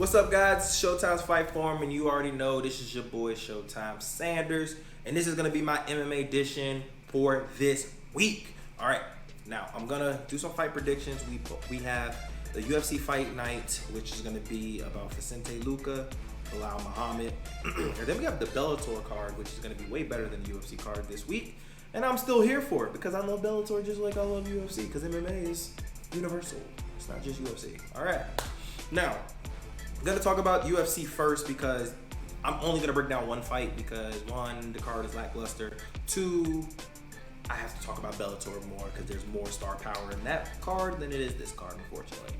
What's up, guys? It's Showtime's Fight Forum, and you already know this is your boy Showtime Sanders, and this is going to be my MMA edition for this week. All right, now I'm going to do some fight predictions. We have the UFC Fight Night, which is going to be about Vicente Luque, Belal Muhammad, and then we have the Bellator card, which is going to be way better than the UFC card this week, and I'm still here for it because I love Bellator just like I love UFC, because MMA is universal. It's not just UFC. All right, now I'm going to talk about UFC first because I'm only going to break down one fight because one, the card is lackluster. Two, I have to talk about Bellator more because there's more star power in that card than it is this card, unfortunately.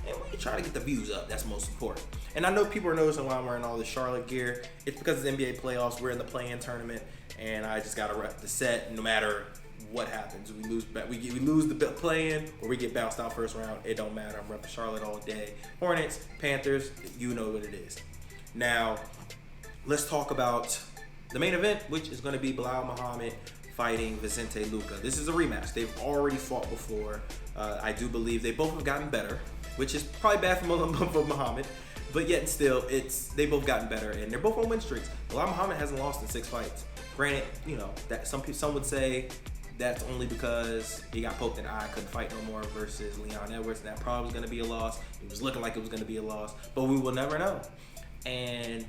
And we try to get the views up. That's most important. And I know people are noticing why I'm wearing all this Charlotte gear. It's because it's NBA playoffs. We're in the play-in tournament, and I just got to rep the set no matter what happens. We lose the play-in or we get bounced out first round. It don't matter. I'm repping Charlotte all day. Hornets, Panthers, you know what it is. Now, let's talk about the main event, which is going to be Belal Muhammad fighting Vicente Luque. This is a rematch. They've already fought before. I do believe they both have gotten better, which is probably bad for Muhammad, but yet still, they both gotten better, and they're both on win streaks. Belal Muhammad hasn't lost in 6 fights. Granted, you know that some would say that's only because he got poked in the eye, couldn't fight no more versus Leon Edwards, and that probably was going to be a loss. It was looking like it was going to be a loss, but we will never know. And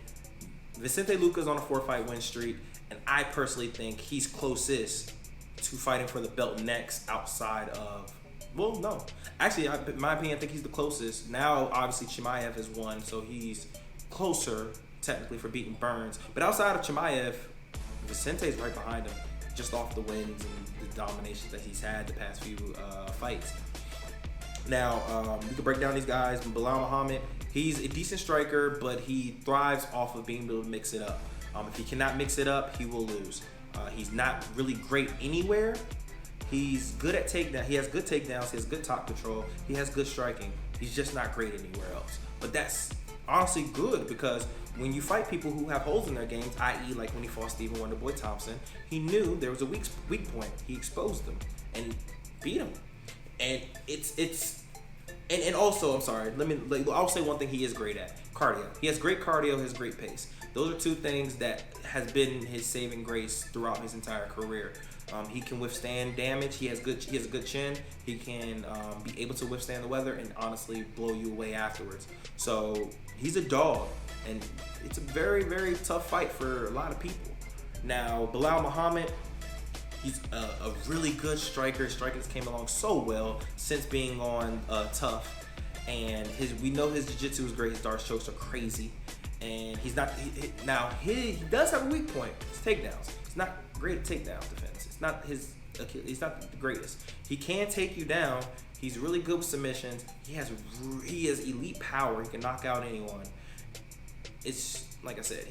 Vicente Luque is on a 4-fight win streak, and I personally think he's closest to fighting for the belt next outside of, well, no. Actually, in my opinion, I think he's the closest. Now, obviously, Chimaev has won, so he's closer, technically, for beating Burns. But outside of Chimaev, Vicente's right behind him, just off the wins and the dominations that he's had the past few fights. Now, we can break down these guys. Belal Muhammad, he's a decent striker, but he thrives off of being able to mix it up. If he cannot mix it up, he will lose. He's not really great anywhere. He's good at takedown. He has good takedowns. He has good top control. He has good striking. He's just not great anywhere else. But that's honestly good because when you fight people who have holes in their games, i.e. like when he fought Stephen Wonderboy Thompson, he knew there was a weak point. He exposed them and beat him. And and also, I'm sorry, I'll say one thing he is great at: cardio. He has great cardio, has great pace. Those are two things that has been his saving grace throughout his entire career. He can withstand damage. He has a good chin. He can be able to withstand the weather and honestly blow you away afterwards. So he's a dog, and it's a very, very tough fight for a lot of people. Now, Belal Muhammad, he's a really good striker. Strikers came along so well since being on Tough, and we know his jiu-jitsu is great. His dart strokes are crazy, and he does have a weak point. His takedowns. He's not great at takedown defense. He's not the greatest. He can take you down. He's really good with submissions. He has elite power. He can knock out anyone. It's like I said,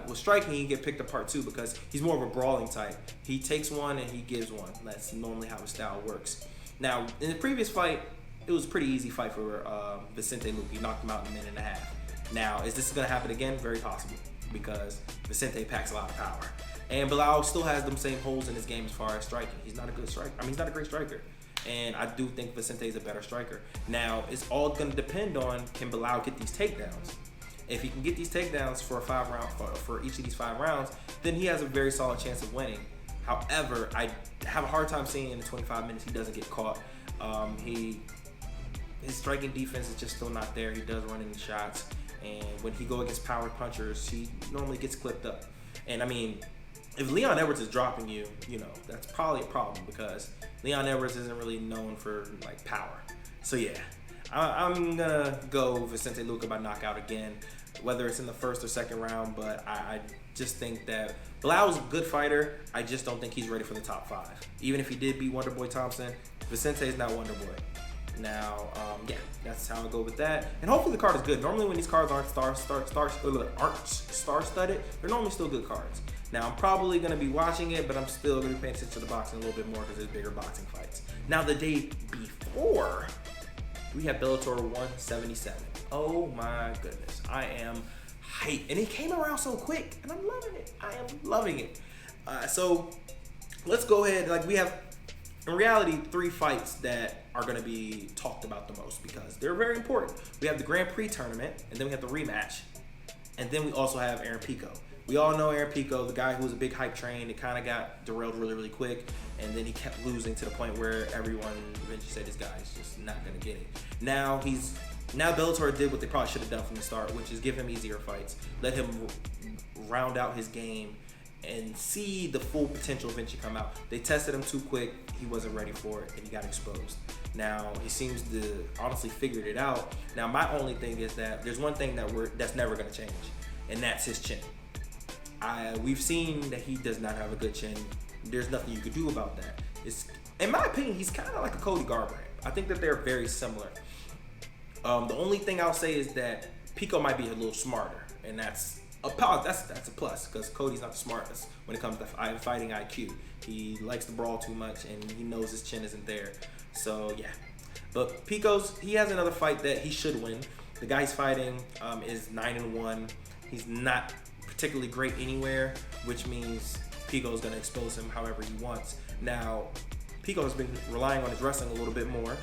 with striking, he can get picked apart too because he's more of a brawling type. He takes one and he gives one. That's normally how his style works. Now, in the previous fight, it was a pretty easy fight for Vicente Luque. He knocked him out in a minute and a half. Now, is this going to happen again? Very possible because Vicente packs a lot of power. And Belal still has them same holes in his game as far as striking. He's not a good striker. He's not a great striker. And I do think Vicente is a better striker. Now, it's all going to depend on, can Belal get these takedowns? If he can get these takedowns for for each of these 5 rounds, then he has a very solid chance of winning. However, I have a hard time seeing in the 25 minutes he doesn't get caught. His striking defense is just still not there. He does run into shots. And when he go against power punchers, he normally gets clipped up. And I mean, if Leon Edwards is dropping you, that's probably a problem because Leon Edwards isn't really known for like power. So yeah, I'm gonna go Vicente Luque by knockout again, whether it's in the first or second round. But I just think that Belal's a good fighter. I just don't think he's ready for the top 5. Even if he did beat Wonderboy Thompson, Vicente is not Wonderboy. Now, yeah, that's how I go with that. And hopefully the card is good. Normally when these cards aren't star-studded, they're normally still good cards. Now, I'm probably going to be watching it, but I'm still going to be paying attention to the boxing a little bit more because there's bigger boxing fights. Now, the day before, we have Bellator 177. Oh my goodness. I am hyped. And it came around so quick, and I'm loving it. I am loving it. So, let's go ahead. We have in reality, 3 fights that are going to be talked about the most because they're very important. We have the Grand Prix tournament, and then we have the rematch, and then we also have Aaron Pico. We all know Aaron Pico, the guy who was a big hype train. It kind of got derailed really, really quick, and then he kept losing to the point where everyone eventually said this guy is just not going to get it. Now Bellator did what they probably should have done from the start, which is give him easier fights, let him round out his game, and see the full potential eventually come out. They tested him too quick. He wasn't ready for it, and he got exposed. Now he seems to honestly figured it out. Now my only thing is that there's one thing that's never going to change, and that's his chin. We've seen that he does not have a good chin. There's nothing you could do about that. In my opinion, he's kind of like a Cody Garbrandt. I think that they're very similar. The only thing I'll say is that Pico might be a little smarter, and that's a plus because Cody's not the smartest when it comes to fighting IQ. He likes to brawl too much, and he knows his chin isn't there. So yeah, but he has another fight that he should win. The guy he's fighting is 9-1. He's not particularly great anywhere, which means Pico is going to expose him however he wants. Now, Pico has been relying on his wrestling a little bit more,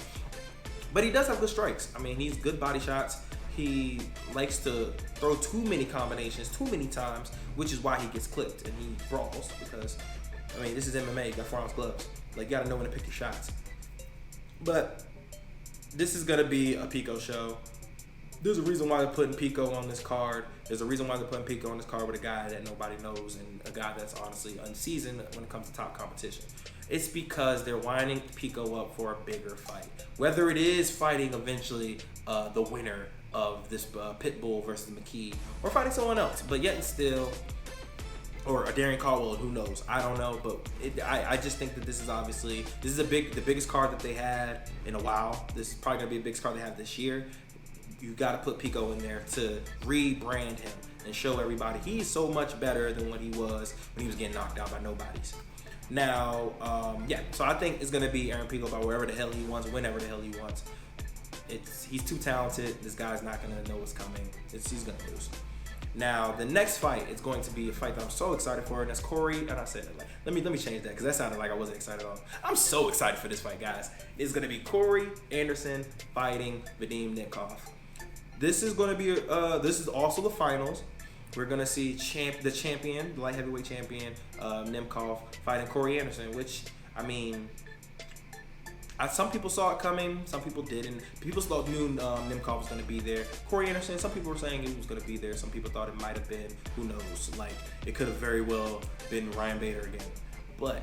but he does have good strikes. I mean, he's good body shots. He likes to throw too many combinations too many times, which is why he gets clipped and he brawls because, I mean, this is MMA. You got 4-ounce gloves. Like, you got to know when to pick your shots. But this is going to be a Pico show. There's a reason why they're putting Pico on this card. There's a reason why they're putting Pico on this card with a guy that nobody knows and a guy that's honestly unseasoned when it comes to top competition. It's because they're winding Pico up for a bigger fight. Whether it is fighting eventually the winner of this Pitbull versus McKee or fighting someone else, but yet and still, or a Darren Caldwell, who knows? I don't know, but I just think that this is the biggest card that they had in a while. This is probably gonna be the biggest card they have this year. You got to put Pico in there to rebrand him and show everybody he's so much better than what he was when he was getting knocked out by nobodies. Now, so I think it's going to be Aaron Pico by wherever the hell he wants, whenever the hell he wants. He's too talented. This guy's not going to know what's coming. He's going to lose. Now, the next fight is going to be a fight that I'm so excited for, and that's Corey. And I said, let me change that because that sounded like I wasn't excited at all. I'm so excited for this fight, guys. It's going to be Corey Anderson fighting Vadim Nemkov. This is going to be this is also the finals. We're going to see the light heavyweight champion, Nemkov fighting Corey Anderson, which, I mean, some people saw it coming, some people didn't. People knew Nemkov was going to be there. Corey Anderson, some people were saying he was going to be there. Some people thought it might have been, who knows, like it could have very well been Ryan Bader again. But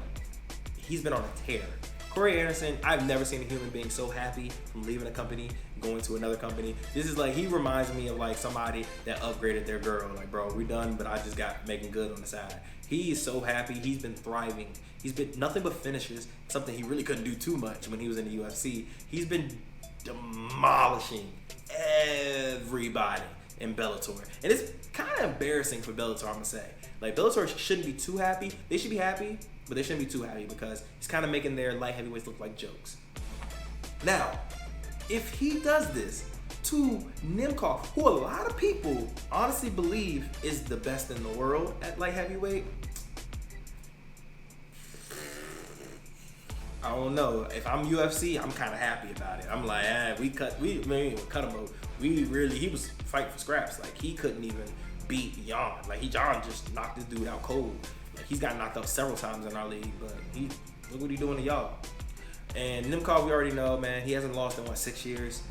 he's been on a tear. Corey Anderson, I've never seen a human being so happy from leaving a company, going to another company. This is like, he reminds me of like somebody that upgraded their girl. Like, bro, we're done, but I just got making good on the side. He is so happy. He's been thriving. He's been nothing but finishes, something he really couldn't do too much when he was in the UFC. He's been demolishing everybody in Bellator. And it's kind of embarrassing for Bellator, I'm going to say. Like, Bellator shouldn't be too happy. They should be happy, but they shouldn't be too happy because he's kind of making their light heavyweights look like jokes. Now, if he does this to Nemkov, who a lot of people honestly believe is the best in the world at light heavyweight, I don't know. If I'm UFC, I'm kind of happy about it. I'm like, we cut him. He was fighting for scraps. Like, he couldn't even beat Jan. Like, Jan just knocked this dude out cold. Like, he's got knocked up several times in our league, but look what he's doing to y'all. And Nemkov, we already know, man, he hasn't lost in 6 years.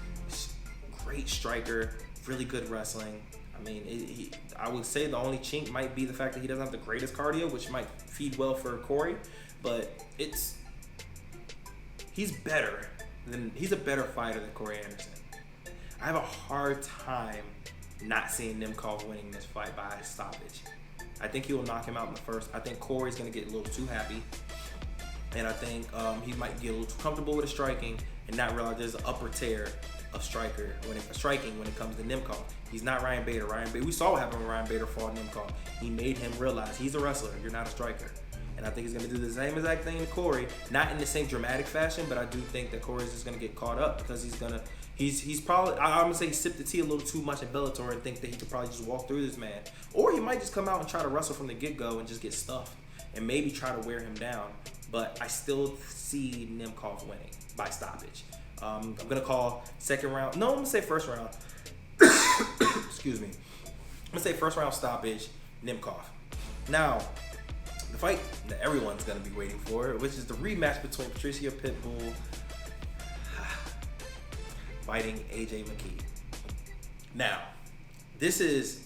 Great striker, really good wrestling. I mean, I would say the only chink might be the fact that he doesn't have the greatest cardio, which might feed well for Corey, but he's a better fighter than Corey Anderson. I have a hard time not seeing Nemkov winning this fight by stoppage. I think he will knock him out in the first. I think Corey's going to get a little too happy. And I think he might get a little too comfortable with his striking and not realize there's an upper tier of striking when it comes to Nemkov. He's not Ryan Bader. We saw what happened when Ryan Bader fought Nemkov. He made him realize he's a wrestler. You're not a striker. And I think he's going to do the same exact thing to Corey. Not in the same dramatic fashion, but I do think that Corey's just going to get caught up because he's probably, I'm going to say he sipped the tea a little too much in Bellator and think that he could probably just walk through this man. Or he might just come out and try to wrestle from the get-go and just get stuffed and maybe try to wear him down. but I still see Nemkov winning by stoppage. I'm gonna call second round. No, I'm gonna say first round. Excuse me. I'm gonna say first round stoppage, Nemkov. Now, the fight that everyone's gonna be waiting for, which is the rematch between Patricio Pitbull fighting AJ McKee. Now, this is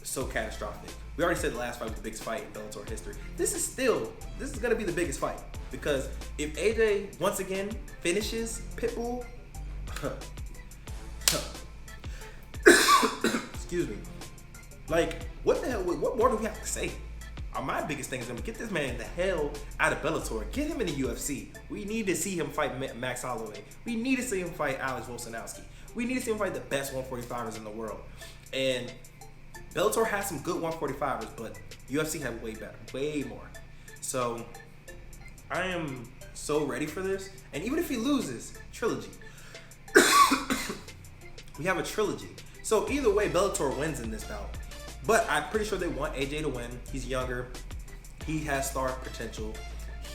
so catastrophic. We already said the last fight was the biggest fight in Bellator history. This is gonna be the biggest fight, because if AJ once again finishes Pitbull, excuse me, like, what the hell, what more do we have to say? My biggest thing is gonna get this man the hell out of Bellator. Get him in the UFC. We need to see him fight Max Holloway. We need to see him fight Alex Volkanovski. We need to see him fight the best 145ers in the world. And Bellator has some good 145ers, but UFC had way better, way more. So I am so ready for this. And even if he loses, trilogy. We have a trilogy. So either way, Bellator wins in this bout. But I'm pretty sure they want AJ to win. He's younger. He has star potential.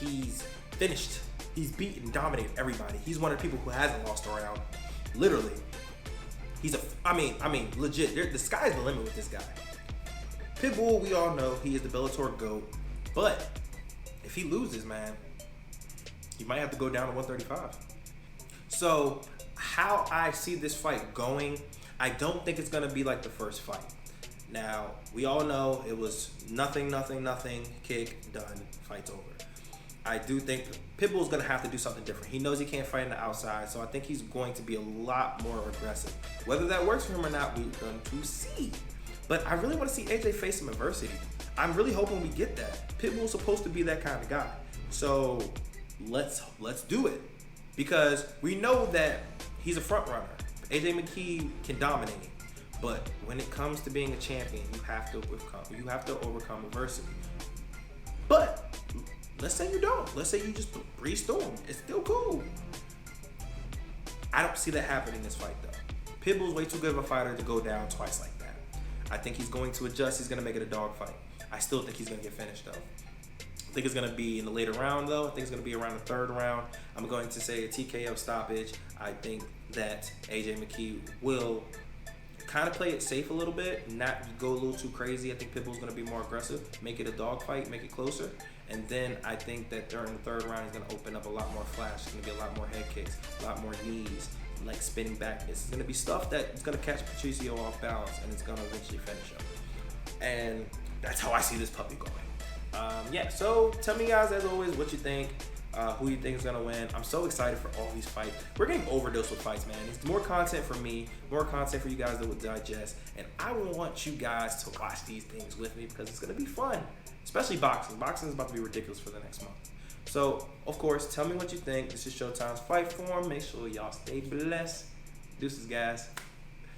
He's finished. He's beaten, dominated everybody. He's one of the people who hasn't lost a round. Literally. He's I mean, legit. The sky's the limit with this guy. Pitbull, we all know he is the Bellator GOAT. But if he loses, man, he might have to go down to 135. So how I see this fight going, I don't think it's going to be like the first fight. Now, we all know it was nothing, kick, done, fight's over. I do think Pitbull's going to have to do something different. He knows he can't fight on the outside, so I think he's going to be a lot more aggressive. Whether that works for him or not, we're going to see. But I really want to see AJ face some adversity. I'm really hoping we get that. Pitbull's supposed to be that kind of guy. So let's do it. Because we know that he's a front runner. AJ McKee can dominate. But when it comes to being a champion, you have to overcome adversity. But let's say you don't. Let's say you just breeze through him. It's still cool. I don't see that happening in this fight, though. Pitbull's way too good of a fighter to go down twice like that. I think he's going to adjust. He's going to make it a dog fight. I still think he's going to get finished, though. I think it's going to be in the later round, though. I think it's going to be around the third round. I'm going to say a TKO stoppage. I think that AJ McKee will kind of play it safe a little bit, not go a little too crazy. I think Pitbull's going to be more aggressive, make it a dog fight, make it closer. And then I think that during the third round, he's going to open up a lot more flash. It's going to be a lot more head kicks, a lot more knees, like spinning back. It's going to be stuff that's going to catch Patricio off balance, and it's going to eventually finish him. And that's how I see this puppy going. Yeah, so tell me, guys, as always, what you think. Who you think is gonna win. I'm so excited for all these fights. We're getting overdosed with fights, man. It's more content for me, more content for you guys that would digest, and I want you guys to watch these things with me because it's gonna be fun, especially boxing. Boxing is about to be ridiculous for the next month. So, of course, tell me what you think. This is Showtime's Fight Form. Make sure y'all stay blessed. Deuces, guys.